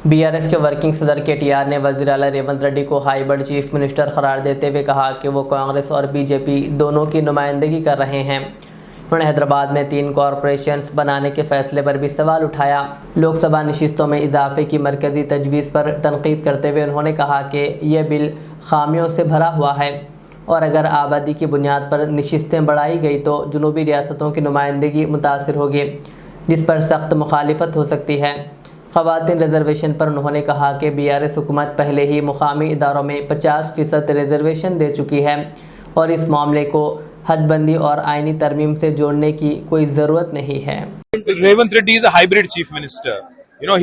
BRS के working सदर KTR ने वज़ीर आला रेवंत रेड्डी को हाइब्रिड चीफ मिनिस्टर करार देते हुए कहा कि वो कांग्रेस और बीजेपी दोनों की नुमाइंदगी कर रहे हैं। उन्होंने हैदराबाद में 3 कॉरपोरेशंस बनाने के फैसले पर भी सवाल उठाया। लोकसभा नशिस्तों में इजाफे की मरकज़ी तजवीज़ पर तनकीद करते हुए उन्होंने कहा कि यह बिल खामियों से भरा हुआ है और अगर आबादी की बुनियाद पर नशिस्तें बढ़ाई गई तो जनूबी रियासतों की नुमाइंदगी मुतासर होगी, जिस पर सख्त मुखालिफत हो सकती है। ख़वातीन रिजर्वेशन पर उन्होंने कहा कि बीआरएस हुकूमत पहले ही मुकामी इदारों में 50% रिजर्वेशन दे चुकी है और इस मामले को हदबंदी और आईनी तरमीम से जोड़ने की कोई ज़रूरत नहीं है। Revanth Reddy is a hybrid chief minister.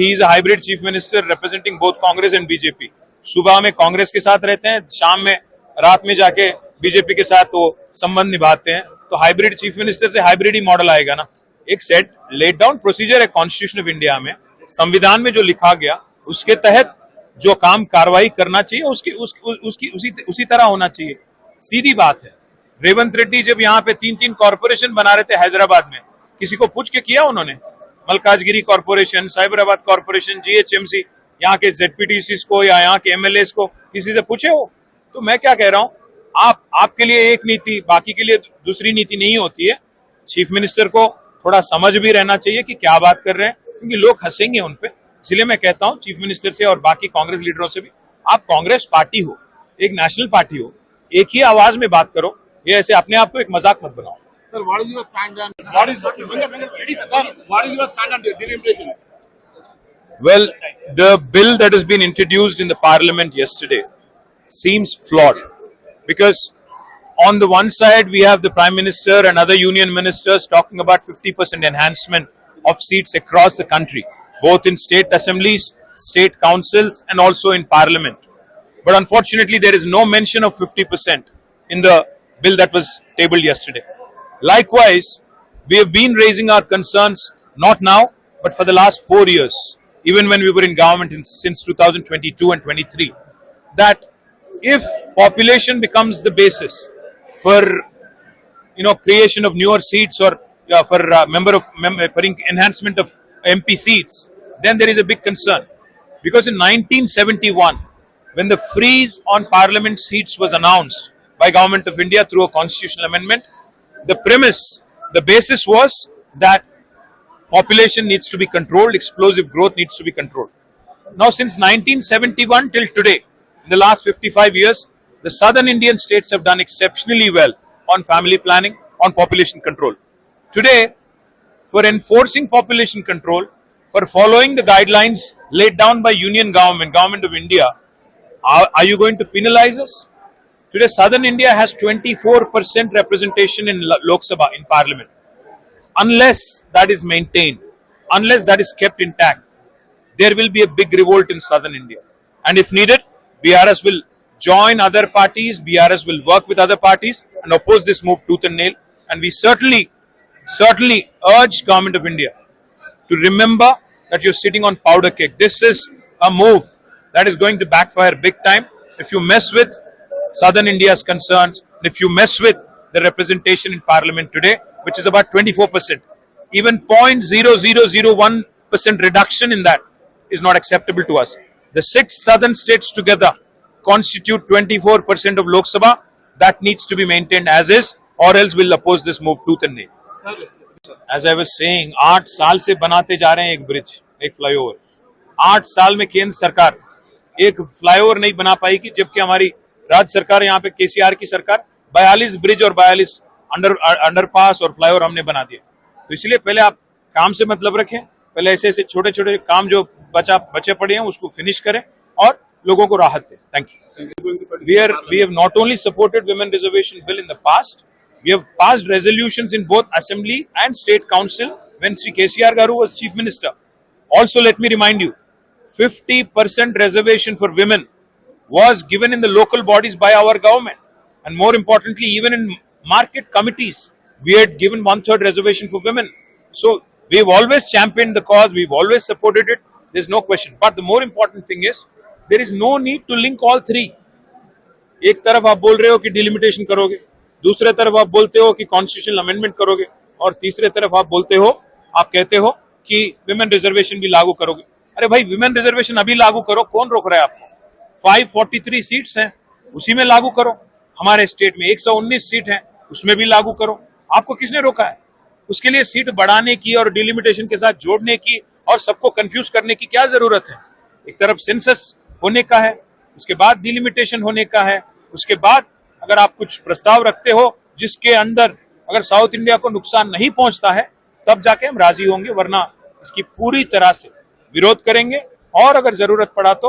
He is a hybrid chief minister representing both Congress and BJP. सुबह में कांग्रेस के साथ रहते हैं, शाम में रात में जाके बीजेपी के साथ वो संबंध निभाते हैं। तो हाइब्रिड चीफ मिनिस्टर से हाइब्रिड ही मॉडल आएगा ना। एक सेट लेट डाउन प्रोसीजर है कॉन्स्टिट्यूशन ऑफ इंडिया में, संविधान में जो लिखा गया उसके तहत जो काम कार्रवाई करना चाहिए उसी तरह होना चाहिए। सीधी बात है। रेवंत रेड्डी जब यहाँ पे 3 कॉरपोरेशन बना रहे थे हैदराबाद में, किसी को पूछ के किया उन्होंने? Malkajgiri corporation, Cyberabad corporation, GHMC, यहाँ के जेडपीटीसी को या यहाँ के एमएलए को किसी से पूछे हो? तो मैं क्या कह रहा हूँ, आपके लिए एक नीति, बाकी के लिए दूसरी नीति नहीं होती है। चीफ मिनिस्टर को थोड़ा समझ भी रहना चाहिए कि क्या बात कर रहे हैं, क्योंकि लोग हंसेंगे उन पे। इसलिए मैं कहता हूँ चीफ मिनिस्टर से और बाकी कांग्रेस लीडरों से भी, आप कांग्रेस पार्टी हो, एक नेशनल पार्टी हो, एक ही आवाज में बात करो। ये ऐसे अपने आप को एक मजाक मत बनाओ। Sir, what is your stand on delimitation? Well, the bill that has been introduced in the parliament yesterday seems flawed, because on the one side we have the prime minister and other union ministers talking about 50% enhancement of seats across the country, both in state assemblies, state councils and also in parliament. But unfortunately there is no mention of 50% in the bill that was tabled yesterday. Likewise, we have been raising our concerns not now but for the last 4 years, even when we were in government since 2022 and 23, that if population becomes the basis for creation of newer seats or for enhancement of MP seats, then there is a big concern. Because in 1971, when the freeze on parliament seats was announced by Government of India through a constitutional amendment, the basis was that population needs to be controlled, explosive growth needs to be controlled. Now, since 1971 till today, in the last 55 years, the southern Indian states have done exceptionally well on family planning, on population control. Today, for enforcing population control, for following the guidelines laid down by Union Government of India, are you going to penalize us? Today, southern India has 24% representation in Lok Sabha, in Parliament. Unless that is maintained, unless that is kept intact, there will be a big revolt in southern India. And if needed, BRS will join other parties, BRS will work with other parties and oppose this move tooth and nail. And we certainly urge Government of India to remember that you're sitting on powder keg. This is a move that is going to backfire big time if you mess with southern India's concerns, if you mess with the representation in Parliament today, which is about 24%. Even 0.0001% reduction in that is not acceptable to us. The 6 southern states together constitute 24% of Lok Sabha. That needs to be maintained as is, or else we'll oppose this move tooth and nail. As I was saying, 8 साल से बनाते जा रहे हैं एक bridge, एक flyover. 8 साल में केंद्र सरकार एक फ्लाईओवर नहीं बना पाई, कि जबकि हमारी राज्य सरकार, यहाँ पे केसीआर की सरकार 42 ब्रिज और 42 अंडरपास और फ्लाईओवर हमने बना दिए। तो इसलिए पहले आप काम से मतलब रखें, पहले ऐसे छोटे छोटे काम जो बचे पड़े हैं उसको फिनिश करें और लोगों को राहत दें। Thank you. We have not only supported women reservation bill in the past, we have passed resolutions in both assembly and state council when Sri KCR Garu was chief minister. Also, let me remind you, 50% reservation for women was given in the local bodies by our government. And more importantly, even in market committees, we had given 1/3 reservation for women. So, we've always championed the cause, we've always supported it, there's no question. But the more important thing is, there is no need to link all three. एक तरफ आप बोल रहे हो कि delimitation करोगे, दूसरे तरफ आप बोलते हो कि कॉन्स्टिट्यूशनल अमेंडमेंट करोगे, और तीसरे तरफ आप कहते हो कि विमेन रिजर्वेशन भी लागू करोगे। अरे भाई विमेन रिजर्वेशन अभी लागू करो, कौन रोक रहा है आपको? 543 सीट्स हैं, उसी में लागू करो। हमारे स्टेट में 119 सीट हैं, उसमें भी लागू करो। आपको किसने रोका है? उसके लिए सीट बढ़ाने की और डिलिमिटेशन के साथ जोड़ने की और सबको कंफ्यूज करने की क्या जरूरत है? एक तरफ सेंसस होने का है, उसके बाद डिलिमिटेशन होने का है, उसके बाद अगर आप कुछ प्रस्ताव रखते हो जिसके अंदर अगर साउथ इंडिया को नुकसान नहीं पहुंचता है, तब जाके हम राजी होंगे, वरना इसकी पूरी तरह से विरोध करेंगे और अगर जरूरत पड़ा तो